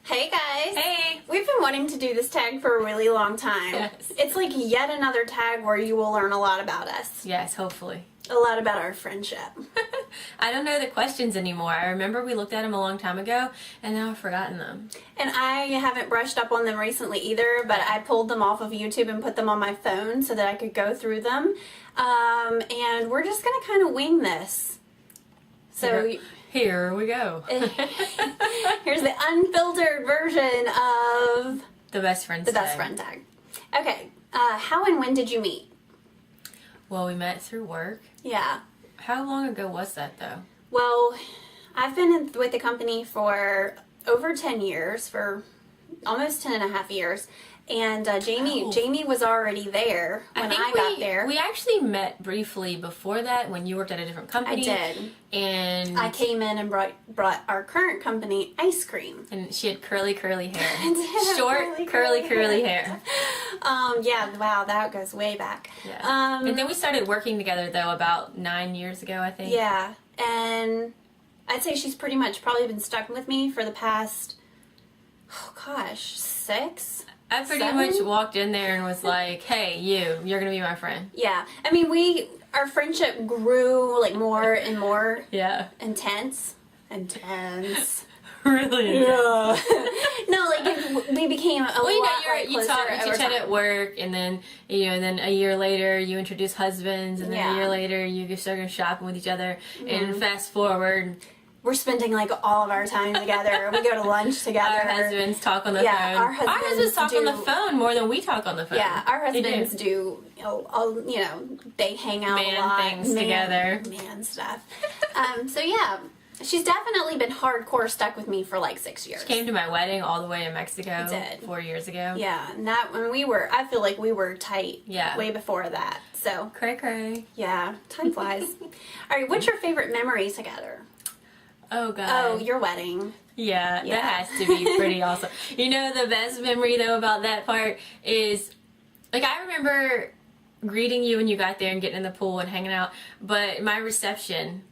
Hey guys! Hey! We've been wanting to do this tag for a really long time. Yes. It's like yet another tag where you will learn a lot about us. Yes, hopefully. A lot about our friendship. I don't know the questions anymore. I remember we looked at them a long time ago, and now I've forgotten them. And I haven't brushed up on them recently either, but I pulled them off of YouTube and put them on my phone so that I could go through them. And we're just going to kind of wing this. So Here we go. Here's the unfiltered version of The best friend the tag. best friend tag. Okay, how and when did you meet? Well, we met through work. Yeah. How long ago was that, though? Well, I've been with the company for over 10 years, for almost 10 and a half years. And Jamie was already there when I got there. We actually met briefly before that when you worked at a different company. I did. And I came in and brought our current company ice cream. And she had curly hair. Short, curly hair. Yeah, wow, that goes way back. Yeah. And then we started working together, though, about 9 years ago, I think. Yeah, and I'd say she's pretty much probably been stuck with me for the past, 6? I pretty 7? much walked in there and was like, hey, you're going to be my friend. Yeah. I mean, our friendship grew, like, more and more intense. Really? Yeah. No, like, we became a lot you closer talk over each other time. at work, and then, then a year later, you introduce husbands, and then a year later, you start going shopping with each other, and fast forward... We're spending, like, all of our time together. We go to lunch together. Our husbands talk on the phone. Our husbands talk on the phone more than we talk on the phone. Yeah, our husbands do, they hang out a lot. Things together. Man stuff. So, yeah, she's definitely been hardcore stuck with me for, like, 6 years. She came to my wedding all the way in Mexico did. 4 years ago. Yeah, and I feel like we were tight way before that. So, cray. Yeah, time flies. All right, what's your favorite memory together? Oh, God. Oh, your wedding. Yeah, that has to be pretty awesome. You know, the best memory, though, about that part is, like, I remember greeting you when you got there and getting in the pool and hanging out, but my reception,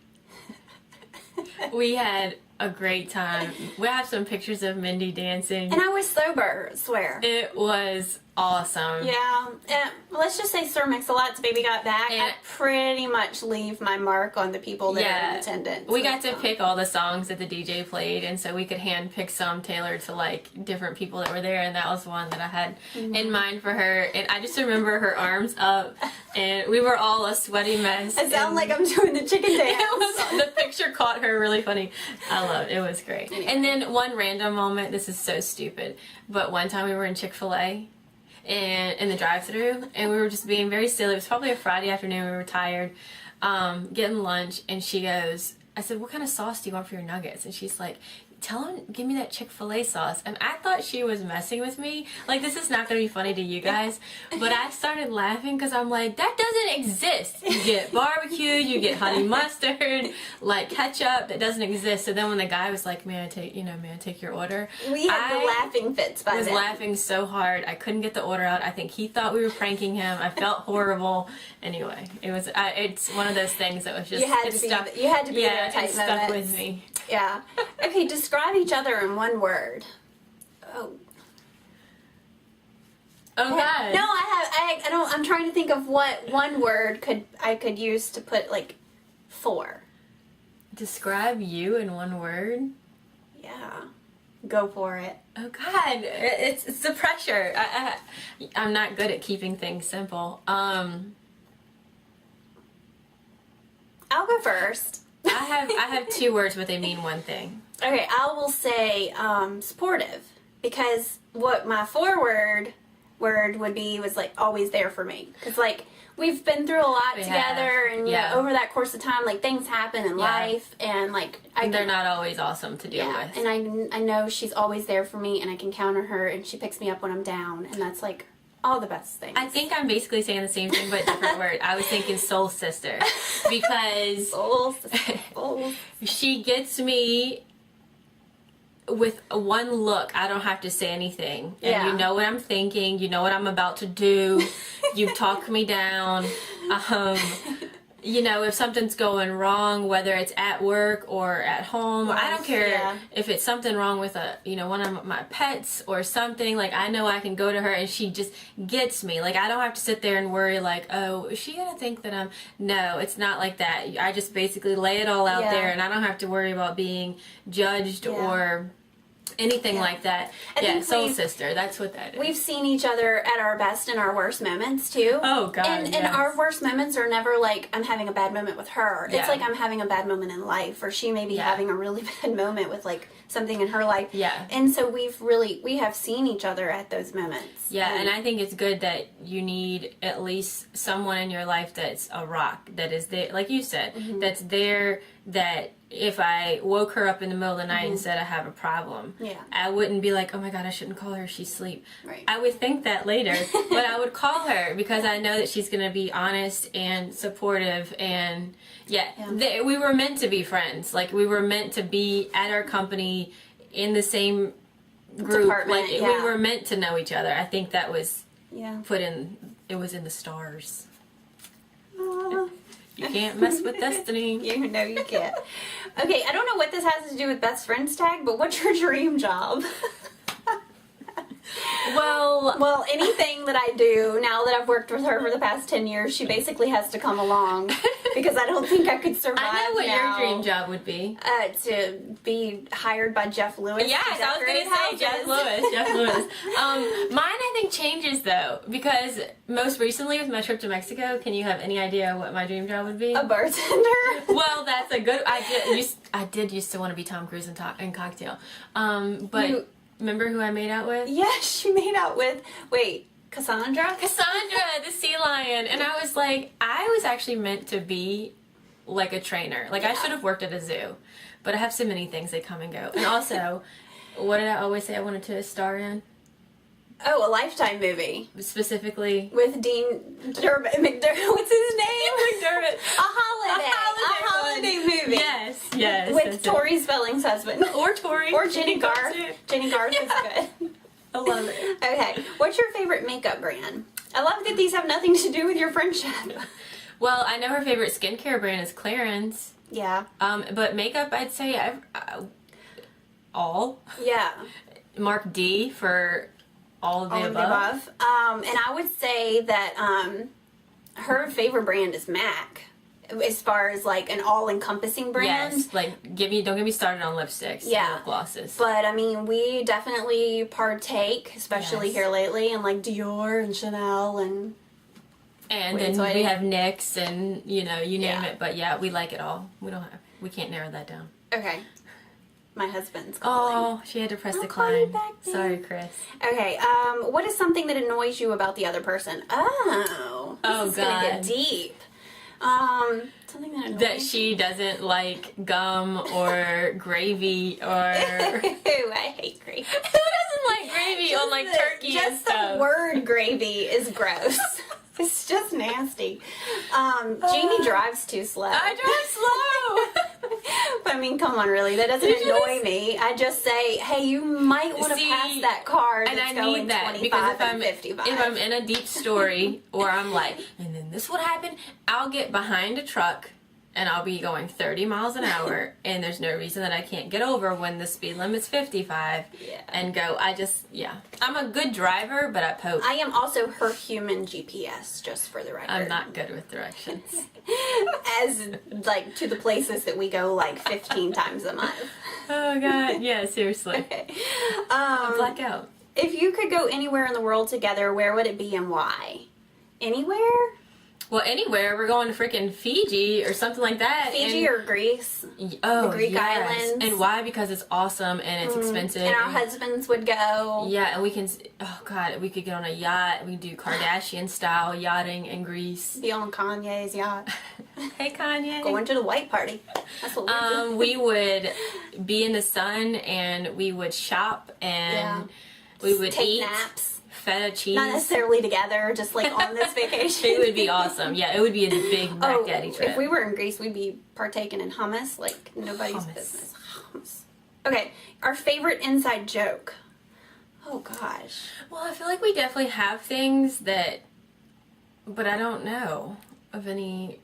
we had a great time. We have some pictures of Mindy dancing. And I was sober, I swear. It was awesome. Yeah. Let's just say Sir Mix-a-Lot's Baby Got Back. I pretty much leave my mark on the people that are in attendance. We got to pick all the songs that the DJ played, and so we could hand pick some tailored to, like, different people that were there, and that was one that I had in mind for her. And I just remember her arms up, and we were all a sweaty mess. I sound like I'm doing the chicken dance. The picture caught her really funny. I loved it. It was great. Anyway. And then one random moment, this is so stupid, but one time we were in Chick-fil-A, and in the drive-thru, and we were just being very silly. It was probably a Friday afternoon. We were tired, getting lunch, and she goes, I said, what kind of sauce do you want for your nuggets? And she's like, tell him, give me that Chick-fil-A sauce. And I thought she was messing with me. Like, this is not going to be funny to you guys. But I started laughing because I'm like, that doesn't exist. You get barbecue, you get honey mustard, like ketchup. That doesn't exist. So then when the guy was like, may I take your order? We had the laughing fits by then. I was laughing so hard. I couldn't get the order out. I think he thought we were pranking him. I felt horrible. Anyway, it's one of those things that was just... You had to be there at tight it stuck with me. Yeah. Okay, describe each other in one word. Oh God. No, I'm trying to think of what one word I could use to put, like, for. Describe you in one word? Yeah. Go for it. Oh God, it's the pressure. I'm not good at keeping things simple. I'll go first. I have 2 words, but they mean one thing. Okay, I will say supportive, because what my forward word would be was, like, always there for me. Because, like, we've been through a lot together, and over that course of time, like, things happen in life, and, like, they're not always awesome to deal with. And I know she's always there for me, and I can count on her, and she picks me up when I'm down, and that's, like, all the best things. I think I'm basically saying the same thing, but a different word. I was thinking soul sister, because she gets me with one look. I don't have to say anything, and you know what I'm thinking. You know what I'm about to do. You talk me down. you know, if something's going wrong, whether it's at work or at home, I don't care if it's something wrong with one of my pets or something, like, I know I can go to her and she just gets me. Like, I don't have to sit there and worry, like, oh, is she gonna think that no, it's not like that. I just basically lay it all out there, and I don't have to worry about being judged or anything like that. Soul sister, that's what that is. We've seen each other at our best and our worst moments too. Oh God. And our worst moments are never like I'm having a bad moment with her. It's like I'm having a bad moment in life, or she may be having a really bad moment with like something in her life. Yeah. And so we have seen each other at those moments. Yeah, and I think it's good that you need at least someone in your life that's a rock, that is there, like you said, that's there, that if I woke her up in the middle of the night and said I have a problem, I wouldn't be like, oh my God, I shouldn't call her, she's asleep. Right. I would think that later, but I would call her because I know that she's going to be honest and supportive, and we were meant to be friends. Like, we were meant to be at our company in the same group. Department, like, we were meant to know each other. I think that was it was in the stars. You can't mess with destiny. You know you can't. Okay, I don't know what this has to do with best friends tag, but what's your dream job? Well, anything that I do, now that I've worked with her for the past 10 years, she basically has to come along because I don't think I could survive. I know what your dream job would be. To be hired by Jeff Lewis. Yes, I was going to say Jeff Lewis. Mine, I think, changes though, because most recently with my trip to Mexico, can you have any idea what my dream job would be? A bartender. Well, that's a good. I did used to want to be Tom Cruise in Cocktail, but. Remember who I made out with? Yes, she made out with, Cassandra, the sea lion. And I was like, I was actually meant to be like a trainer. Like, I should have worked at a zoo. But I have so many things that come and go. And also, what did I always say I wanted to star in? Oh, a Lifetime movie. Specifically? With Dean McDermott. What's his name? McDermott. A holiday movie. Yes. With Tori Spelling's husband. Or Tori. Or Jenny Garth. Jenny Garth is good. I love it. Okay. What's your favorite makeup brand? I love that these have nothing to do with your friendship. Well, I know her favorite skincare brand is Clarins. Yeah. But makeup, I'd say all. Yeah. Mark D for all of the above. And I would say that her favorite brand is MAC, as far as like an all-encompassing brand. Yes, like don't get me started on lipsticks and lip glosses. But I mean, we definitely partake, especially here lately, in like Dior and Chanel and then we have NYX and you name it. But we like it all. We can't narrow that down. Okay. My husband's calling. Oh, she had to press decline. Sorry, Chris. Okay, what is something that annoys you about the other person? Oh, this is gonna get deep. Something that annoys that she doesn't like gum or gravy or. Ew, I hate gravy. Who doesn't like gravy on like turkey and stuff? Just the word gravy is gross. It's just nasty. Jamie drives too slow. I drive slow. But I mean, come on, really. That doesn't annoy me. I just say, hey, you might want to pass that car that's and I going need that 25 because and 55. If I'm in a deep story or I'm like, and then this would happen, I'll get behind a truck and I'll be going 30 miles an hour and there's no reason that I can't get over when the speed limit's 55 and go. I'm a good driver, but I poke. I am also her human GPS, just for the record. I'm not good with directions. As, like, to the places that we go, like, 15 times a month. Oh, God. Yeah, seriously. Okay. I black out. If you could go anywhere in the world together, where would it be and why? Anywhere? Well, anywhere. We're going to freaking Fiji or something like that. Fiji or Greece. Oh, the Greek islands. And why? Because it's awesome and it's expensive. And our husbands would go. Yeah, and we can, we could get on a yacht. We do Kardashian-style yachting in Greece. Be on Kanye's yacht. Hey, Kanye. Going to the white party. That's what we do. We would be in the sun and we would shop and we would take eat. naps. Feta cheese. Not necessarily together, just like on this vacation. It would be awesome. Yeah, it would be a big Mac Daddy trip. If we were in Greece, we'd be partaking in hummus like nobody's business. Hummus. Okay, our favorite inside joke. Oh gosh. Well, I feel like we definitely have things that, but I don't know of any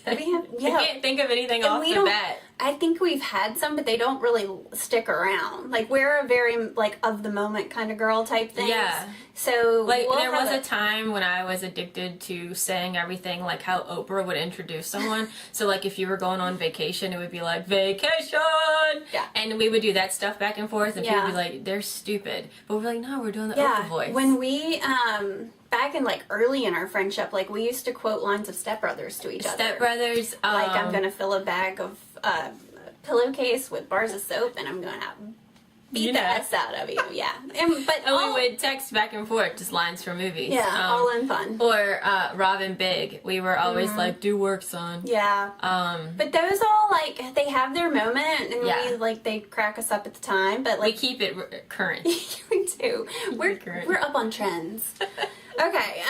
I can't think of anything off the bat. I think we've had some, but they don't really stick around. Like, we're a very, like, of the moment kind of girl type thing. Yeah. So, like, there was a time when I was addicted to saying everything like how Oprah would introduce someone. So, like, if you were going on vacation, it would be like, vacation! Yeah. And we would do that stuff back and forth, and people would be like, they're stupid. But we're like, no, we're doing the Oprah voice. When we, back in, like, early in our friendship, like, we used to quote lines of Step Brothers to each other. Step Brothers. Like, I'm gonna fill a bag of pillowcase with bars of soap, and I'm gonna beat the S out of you. Yeah. And we would text back and forth, just lines from movies. Yeah, all in fun. Or Robin Big. We were always like, do work, son. Yeah. But those all, like, they have their moment, and we, like, they crack us up at the time, but, like... We keep it current. We do. We're up on trends. Okay,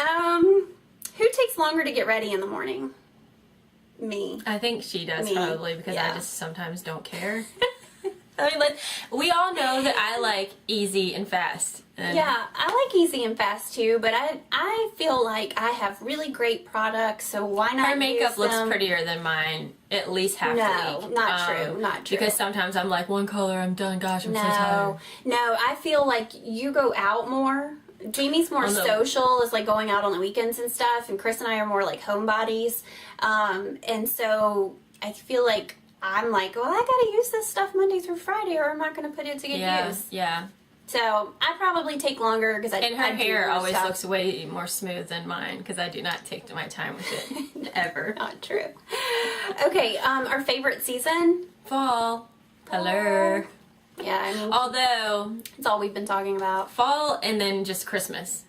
who takes longer to get ready in the morning? Me. I think she does, probably, because I just sometimes don't care. I mean, like, we all know that I like easy and fast. Yeah, I like easy and fast too, but I feel like I have really great products, so why not Her makeup use looks them? prettier than mine at least half the week. No, not true, not true. Because sometimes I'm like, one color, I'm done, gosh, I'm so tired. No, I feel like you go out more. Jamie's more social, is like going out on the weekends and stuff, and Chris and I are more like homebodies. And so I feel like I'm like, well, I gotta use this stuff Monday through Friday, or I'm not gonna put it to good use. Yeah. So I probably take longer because and her hair always looks way more smooth than mine because I do not take my time with it ever. Not true. Okay, our favorite season? Fall. Hello. Yeah, I mean, although it's all we've been talking about. Fall and then just Christmas.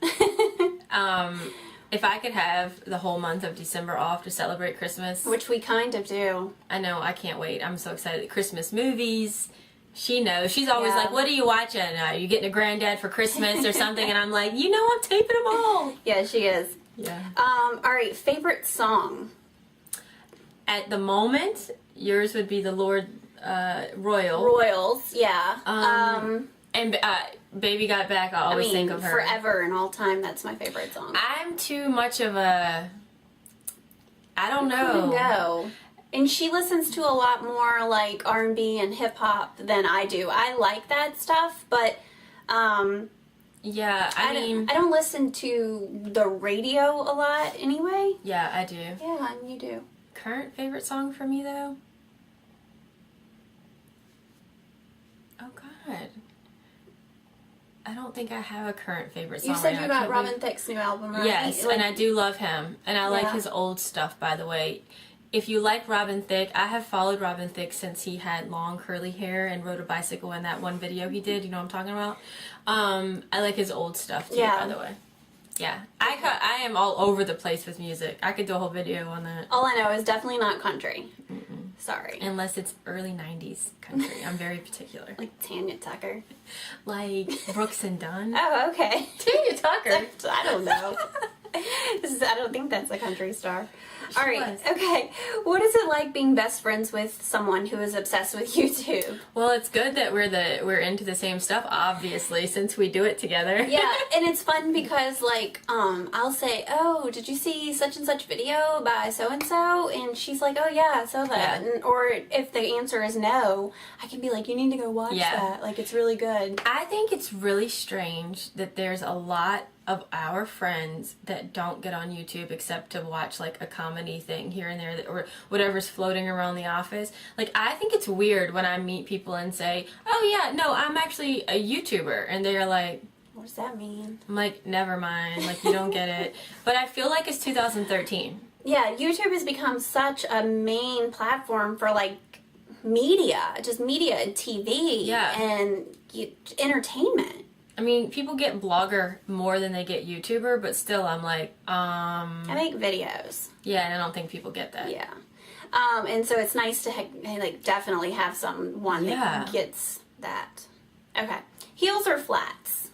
If I could have the whole month of December off to celebrate Christmas, which we kind of do. I know, I can't wait. I'm so excited. Christmas movies. She knows. She's always like, what are you watching? Are you getting a granddad for Christmas or something? And I'm like, you know, I'm taping them all. Yeah, she is. Yeah. All right, favorite song? At the moment, yours would be the Lord Royals, yeah. And Baby Got Back, I always think of her. Forever and all time, that's my favorite song. I'm too much of a... I don't know. No. And she listens to a lot more, like, R&B and hip-hop than I do. I like that stuff, but, yeah, I mean... I don't listen to the radio a lot anyway. Yeah, I do. Yeah, and you do. Current favorite song for me, though? Oh, God. I don't think I have a current favorite song. You said you got Robin Thicke's new album, right? Yes, and I do love him. And I like his old stuff, by the way. If you like Robin Thicke, I have followed Robin Thicke since he had long curly hair and rode a bicycle in that one video he did. You know what I'm talking about? I like his old stuff, too, by the way. Yeah. I am all over the place with music. I could do a whole video on that. All I know is definitely not country. Sorry. Unless it's early 90s country. I'm very particular. Like Tanya Tucker. Like Brooks and Dunn. Oh, okay. Tanya Tucker. I don't know. I don't think that's a country star. All right. Okay. What is it like being best friends with someone who is obsessed with YouTube? Well, it's good that we're into the same stuff, obviously, since we do it together. Yeah, and it's fun because, like, I'll say, "Oh, did you see such and such video by so and so?" And she's like, "Oh yeah, I saw that." Yeah. Or if the answer is no, I can be like, "You need to go watch that. Like, it's really good." I think it's really strange that there's a lot of our friends that don't get on YouTube except to watch like a comedy thing here and there or whatever's floating around the office. Like, I think it's weird when I meet people and say, "Oh yeah, no, I'm actually a YouTuber," and they're like, "What does that mean?" I'm like, "Never mind, like, you don't get it." But I feel like it's 2013. Yeah, YouTube has become such a main platform for like media, just media and TV and entertainment. I mean, people get blogger more than they get YouTuber, but still, I'm like, I make videos. Yeah, and I don't think people get that. Yeah. And so it's nice to, like, definitely have someone that gets that. Okay. Heels or flats?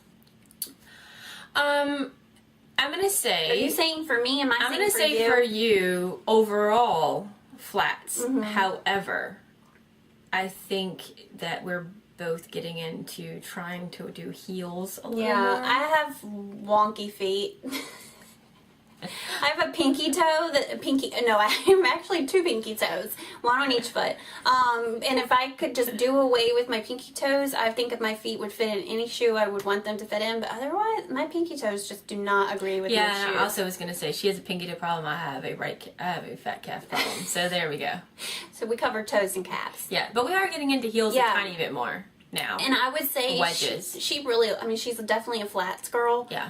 I'm going to say... Are you saying for me? Am I saying for you? I'm going to say for you, overall, flats. Mm-hmm. However, I think that we're both getting into trying to do heels a little more. I have wonky feet. I have a pinky toe I have actually 2 pinky toes, one on each foot. And if I could just do away with my pinky toes, I think if my feet would fit in any shoe I would want them to fit in, but otherwise my pinky toes just do not agree with my shoes. I also was going to say, she has a pinky toe problem, I have a fat calf problem. So there we go. So we covered toes and calves. Yeah, but we are getting into heels a tiny bit more now. And I would say wedges. She really, I mean, she's definitely a flats girl. Yeah.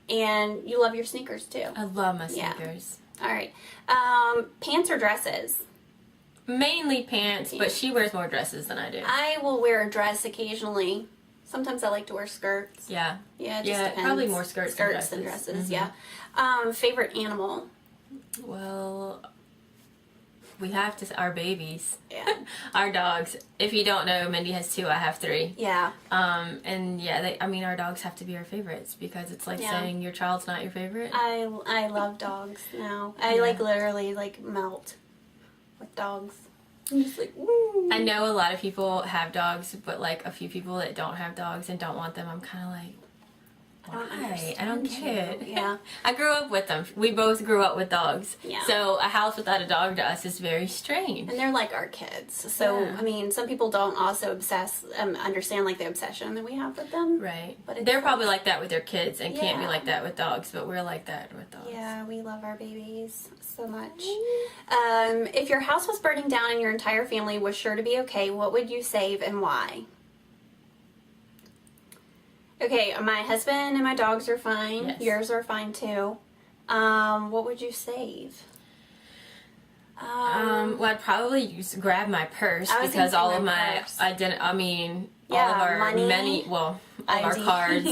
And you love your sneakers too. I love my sneakers. Yeah. All right. Pants or dresses? Mainly pants, but she wears more dresses than I do. I will wear a dress occasionally. Sometimes I like to wear skirts. Yeah. Yeah, it just depends. Probably more skirts than dresses. Yeah. Favorite animal? Well, we have to, our babies. Yeah. Our dogs. If you don't know, Mindy has 2, I have 3. Yeah. And yeah, our dogs have to be our favorites because it's like saying your child's not your favorite. I love dogs now. I literally melt with dogs. I'm just like, woo. I know a lot of people have dogs, but a few people that don't have dogs and don't want them, I'm kind of like, why? I don't get it. Yeah. I grew up with them. We both grew up with dogs. Yeah. So a house without a dog to us is very strange. And they're like our kids. So, I mean, some people don't also understand the obsession that we have with them. Right. But they're probably like that with their kids and can't be like that with dogs, but we're like that with dogs. Yeah, we love our babies so much. If your house was burning down and your entire family was sure to be okay, what would you save and why? Okay, my husband and my dogs are fine. Yes. Yours are fine too. What would you save? Well, I'd probably grab my purse because all of my all of our money, all of our cards,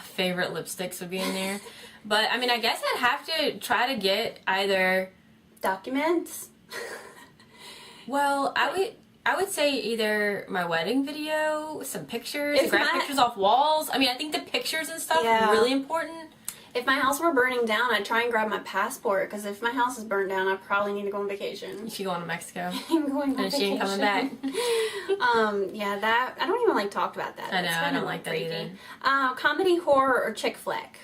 favorite lipsticks would be in there. But I mean, I guess I'd have to try to get either documents. Well, I would say either my wedding video, some pictures, grab pictures off walls. I mean, I think the pictures and stuff are really important. If my house were burning down, I'd try and grab my passport, because if my house is burned down, I probably need to go on vacation. She going to Mexico. I'm going on vacation. And she ain't coming back. I don't even talk about that. I know, I don't like that either. Comedy, horror, or chick flick?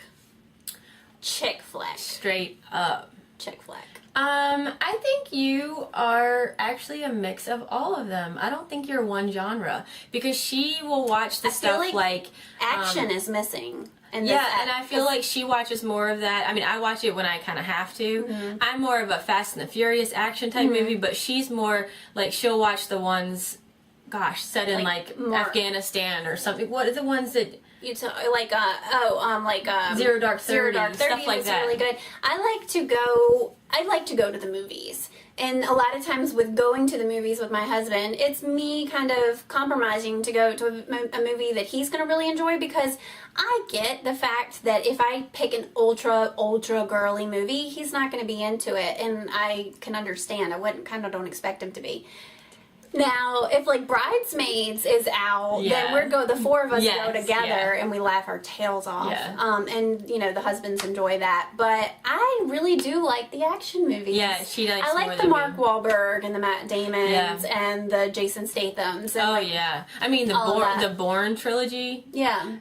Chick flick. Straight up. Chick flick. I think you are actually a mix of all of them. I don't think you're one genre, because she will watch the stuff like action is missing. And I feel like she watches more of that. I mean, I watch it when I kind of have to. Mm-hmm. I'm more of a Fast and the Furious action type movie, but she's more she'll watch the ones, set in Afghanistan or something. What are the ones that? Zero Dark 30, stuff like that. Really good. I like to go to the movies. And a lot of times with going to the movies with my husband, it's me kind of compromising to go to a movie that he's going to really enjoy, because I get the fact that if I pick an ultra girly movie, he's not going to be into it, and I can understand. I don't expect him to be. Now, if Bridesmaids is out, then the 4 of us go together and we laugh our tails off. Yeah. And the husbands enjoy that. But I really do like the action movies. Yeah, she likes. I like the Mark Wahlberg and the Matt Damons and the Jason Stathams. And I mean the Bourne trilogy. Yeah.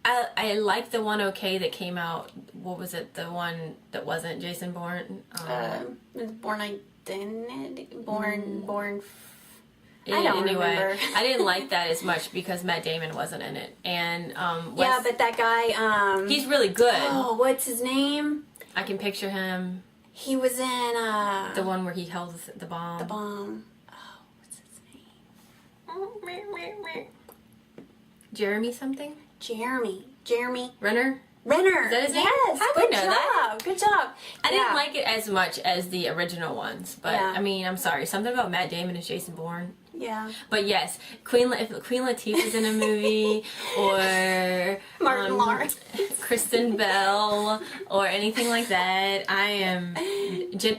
I like the one that came out. What was it? The one that wasn't Jason Bourne? Bourne Identity. Bourne. I don't remember. I didn't like that as much because Matt Damon wasn't in it, and but that guy, he's really good. Oh, what's his name? I can picture him. He was in the one where he held the bomb. The bomb. Oh, what's his name? Jeremy something. Jeremy Renner. Is that his name? Yes. Good job. Good job. I didn't like it as much as the original ones, but I mean, I'm sorry. Something about Matt Damon and Jason Bourne. Yeah. But yes, if Queen Latifah's in a movie, or Martin Lawrence, Kristen Bell, or anything like that, I am.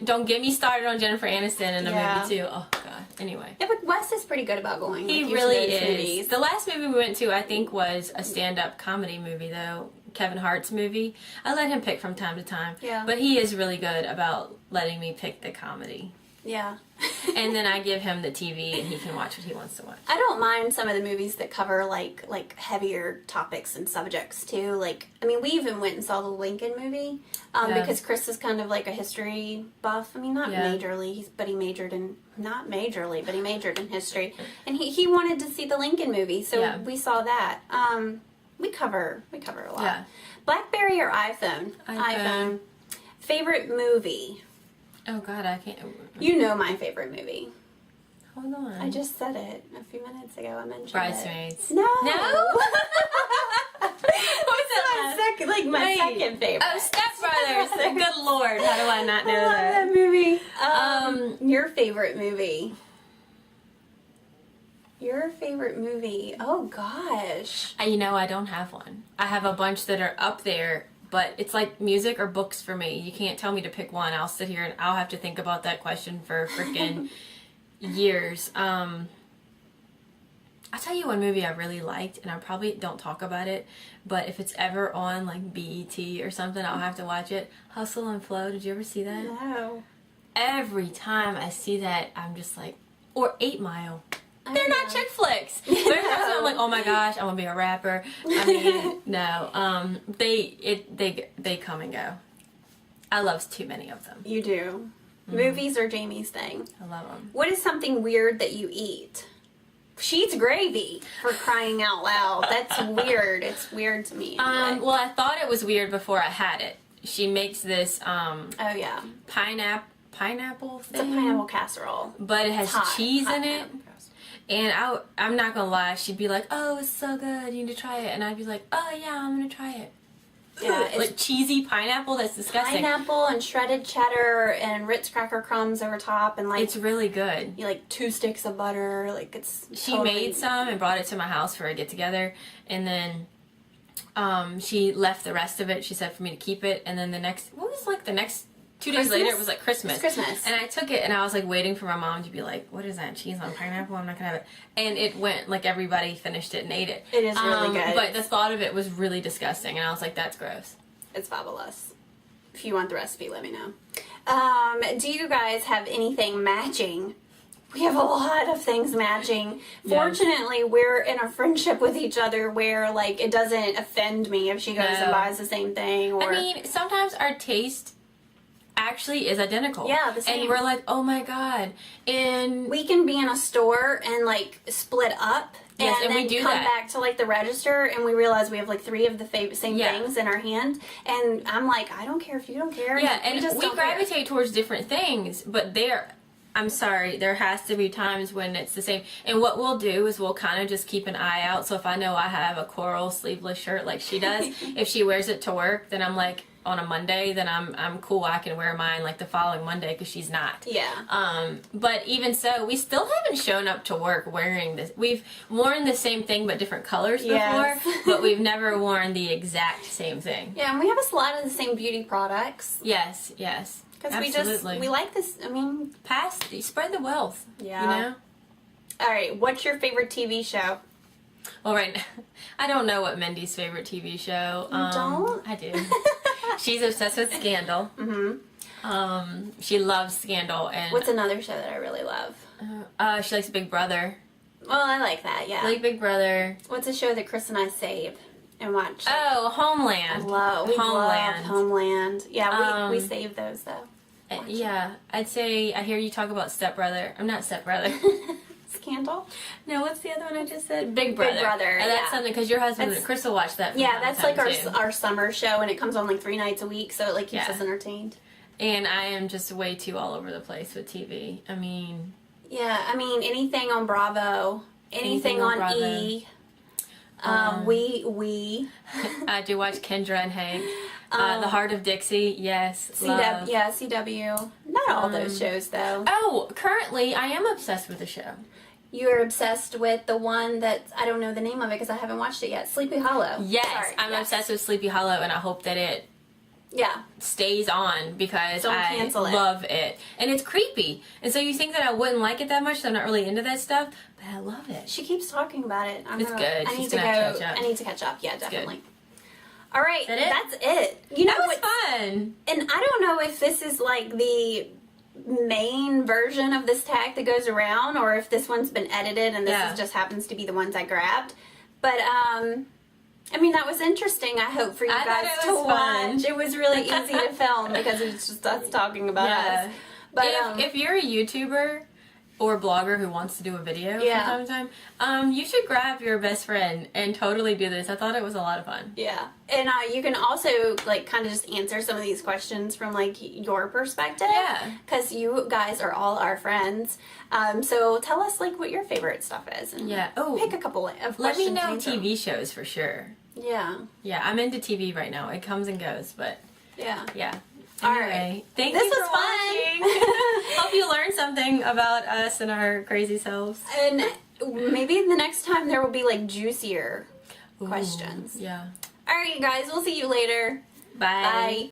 Don't get me started on Jennifer Aniston in a movie too. Oh God. Anyway. Yeah, but Wes is pretty good about going. He really is. Movies. The last movie we went to, I think, was a stand-up comedy movie, though. Kevin Hart's movie. I let him pick from time to time. Yeah. But he is really good about letting me pick the comedy. Yeah. And then I give him the TV and he can watch what he wants to watch. I don't mind some of the movies that cover like heavier topics and subjects too. Like, I mean, we even went and saw the Lincoln movie because Chris is kind of like a history buff. I mean, not majorly, but he majored in history, and he wanted to see the Lincoln movie, so we saw that. We cover a lot. Yeah. Blackberry or iPhone? iPhone. Favorite movie? Oh God, I can't. You know my favorite movie. Hold on. I just said it a few minutes ago. I mentioned Bridesmaids. it. No. What's that? My second favorite. Oh, Step Brothers. Good Lord, how do I not know that movie? Your favorite movie. Your favorite movie. Oh gosh. You know, I don't have one. I have a bunch that are up there. But it's like music or books for me. You can't tell me to pick one. I'll sit here and I'll have to think about that question for freaking years. I'll tell you one movie I really liked, and I probably don't talk about it, but if it's ever on like BET or something, I'll have to watch it. Hustle and Flow. Did you ever see that? No. Every time I see that, I'm just like, or 8 Mile. They're not chick flicks. But every time I'm like, oh my gosh, I want to be a rapper. I mean, no. They come and go. I love too many of them. You do. Mm-hmm. Movies are Jamie's thing. I love them. What is something weird that you eat? She eats gravy, for crying out loud. That's weird. It's weird to me. Well, I thought it was weird before I had it. She makes this pineapple thing. It's a pineapple casserole. But it has cheese in it. And I'm not gonna lie, she'd be like, oh, it's so good, you need to try it. And I'd be like, oh yeah, I'm gonna try it. Yeah, it's like cheesy pineapple, that's disgusting. Pineapple and shredded cheddar and Ritz cracker crumbs over top, and like it's really good. You like 2 sticks of butter, like it's She made some and brought it to my house for a get together, and then she left the rest of it. She said for me to keep it, and then the next 2 days later, it was like Christmas. Christmas. And I took it, and I was like waiting for my mom to be like, what is that, cheese on pineapple? I'm not going to have it. And it went, like everybody finished it and ate it. It is really good. But the thought of it was really disgusting, and I was like, that's gross. It's fabulous. If you want the recipe, let me know. Do you guys have anything matching? We have a lot of things matching. Yes. Fortunately, we're in a friendship with each other where, like, it doesn't offend me if she goes and buys the same thing. Or... I mean, sometimes our taste actually is identical. Yeah, the same. And we're like, oh my God. And we can be in a store and like split up. Yes, and then we do come that. back to like the register and we realize we have like 3 of the same things in our hand. And I'm like, I don't care if you don't care. Yeah, and we gravitate towards different things, but I'm sorry, there has to be times when it's the same. And what we'll do is we'll kind of just keep an eye out. So if I know I have a coral sleeveless shirt like she does, if she wears it to work, then I'm like, on a Monday, then I'm cool. I can wear mine like the following Monday because she's not. Yeah. But even so, we still haven't shown up to work wearing this. We've worn the same thing but different colors before, but we've never worn the exact same thing. Yeah, and we have a lot of the same beauty products. Yes. Because we like this, I mean... Spread the wealth. Yeah. You know? Alright, what's your favorite TV show? Well, right now, I don't know what Mindy's favorite TV show. You don't? I do. She's obsessed with Scandal. Mm-hmm. She loves Scandal. And what's another show that I really love? She likes Big Brother. Well, I like that, yeah. I like Big Brother. What's a show that Chris and I save and watch? Oh, Homeland. We love Homeland. Yeah, we save those, though. Yeah, I'd say I hear you talk about Step Brother. I'm not Step Brother. Scandal? No, what's the other one I just said? Big Brother. Big Brother, and that's something, because your husband and Crystal watch that from time that's to like time, our summer show, and it comes on like 3 nights a week, so it like keeps us entertained. And I am just way too all over the place with TV. I mean... Yeah, I mean, anything on Bravo, anything on Bravo. E! We. I do watch Kendra and Hank. The Heart of Dixie, yes. CW. Not all those shows, though. Oh, currently, I am obsessed with the show. You're obsessed with the one that, I don't know the name of it because I haven't watched it yet, Sleepy Hollow. Yes, I'm obsessed with Sleepy Hollow, and I hope that it stays on because I love it. And it's creepy. And so you think that I wouldn't like it that much, so I'm not really into that stuff, but I love it. She keeps talking about it. It's good. I need to catch up. Yeah, definitely. All right, that's it. You know, that was fun. And I don't know if this is like the main version of this tag that goes around, or if this one's been edited and this just happens to be the ones I grabbed. But I mean, that was interesting. I hope for you guys to watch. It was really easy to film because it's just us talking about us. But if you're a YouTuber or blogger who wants to do a video from time to time, you should grab your best friend and totally do this. I thought it was a lot of fun. Yeah. And you can also, like, kind of just answer some of these questions from, like, your perspective. Yeah. Because you guys are all our friends. So tell us, like, what your favorite stuff is. And pick a couple of questions. Let me know TV shows for sure. Yeah. Yeah, I'm into TV right now. It comes and goes, but... Yeah. Anyway, all right. Thank you for watching. Hope you learned something about us and our crazy selves. And maybe the next time there will be, like, juicier questions. Yeah. All right, you guys. We'll see you later. Bye. Bye.